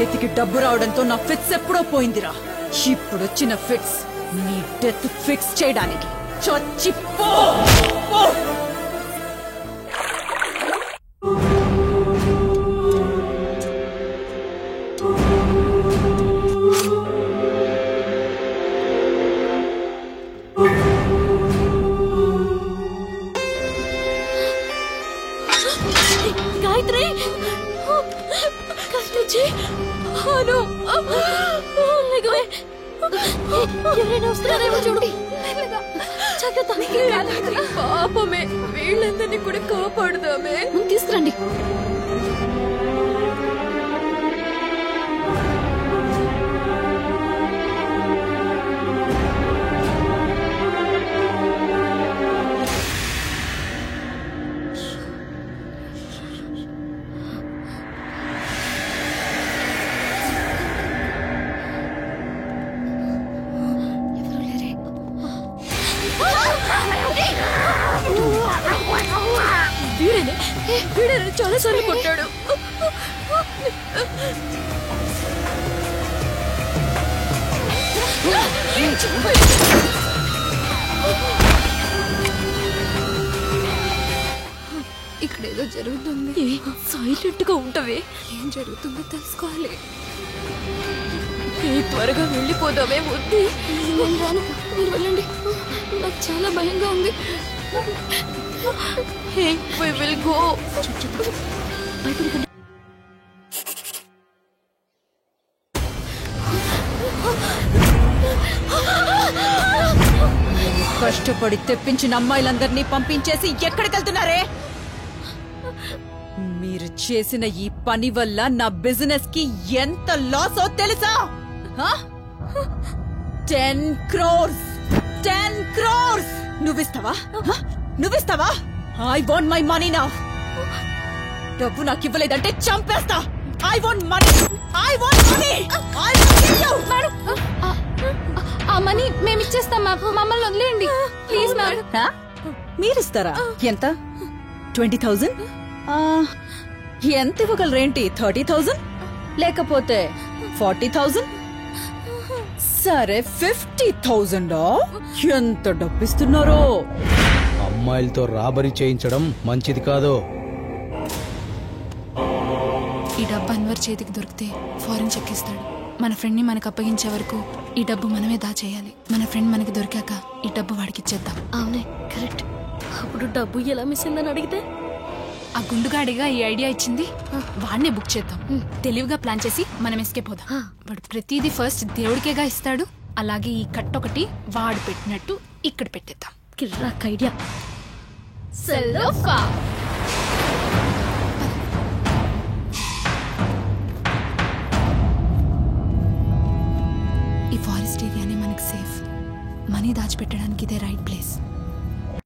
చేతికి డబ్బు రావడంతో నా ఫిక్స్ ఎప్పుడో పోయిందిరా. ఇప్పుడొచ్చిన ఫిక్స్ నీ డెత్ ఫిక్స్ చేయడానికి. చచ్చిపో. గాయత్రి, ఎవరైనా వస్తున్నారేమో చూడు. పాపమే, వీళ్ళందరినీ కూడా కాపాడుదామే. తీసుకురండి. వీడేనే చాలా సార్లు కొట్టాడు. ఇక్కడేదో జరుగుతుంది. సైలెంట్ గా ఉంటవే. ఏం జరుగుతుందో తెలుసుకోవాలి. త్వరగా వెళ్ళిపోదామే. వద్దు, నేను రాను, మీరు వెళ్ళండి. నాకు చాలా భయంగా ఉంది. Hey, we will go. కష్టపడి తెప్పించిన అమ్మాయిలందరినీ పంపించేసి ఎక్కడికెళ్తున్నారే? మీరు చేసిన ఈ పని వల్ల నా బిజినెస్ కి ఎంత లాసో తెలుసా? 10 crores. 10 crores. నువ్విస్తావా? నువ్విస్తావా? I want my money now. డబ్బు నాకు ఇవ్వలేదంటే చంపేస్తా. I want money. I want money. I will kill you. Madam, ఆ మనీ మేము ఇచ్చేస్తాం. మమ్మల్ని వదిలేయండి ప్లీజ్. మేడం, మీరిస్తారా? ఎంత? 20,000? ఎంత ఇవ్వగలరేంటి? 30,000 లేకపోతే 40,000? సరే, 50,000. ఎంత డబ్బిస్తున్నారో? అమ్మాయిలతో రాబరీ చేయించడం మంచిది కాదు. ఈ డబ్బు అన్వర్ చేతికి దొరికితే ఫారెన్ చెక్కిస్తాడు. మన ఫ్రెండ్ ని మనకు అప్పగించే వరకు ఈ డబ్బు మనమే దాచేయాలి. మన ఫ్రెండ్ మనకి దొరికాక ఈ డబ్బు వాడికి ఇచ్చేద్దాం. అవునే, కరెక్ట్. అప్పుడు డబ్బు ఎలా మిస్ అయిందని అడిగితే ఆ గుండుగాడిగా ఈ ఐడియా ఇచ్చింది. వాడినే బుక్ చేద్దాం. తెలివిగా ప్లాన్ చేసి మనం ఎస్కేప్ అవుదాం. వాడు ప్రతిదీ ఫస్ట్ దేవుడికేగా ఇస్తాడు. అలాగే ఈ కట్టొకటి వాడు పెట్టినట్టు ఇక్కడ పెట్టేద్దాం. కిర్రాక్ ఐడియా. ఈ ఫారెస్ట్ ఏరియానే మనకి సేఫ్. మనీ దాచిపెట్టడానికి ఇదే రైట్ ప్లేస్.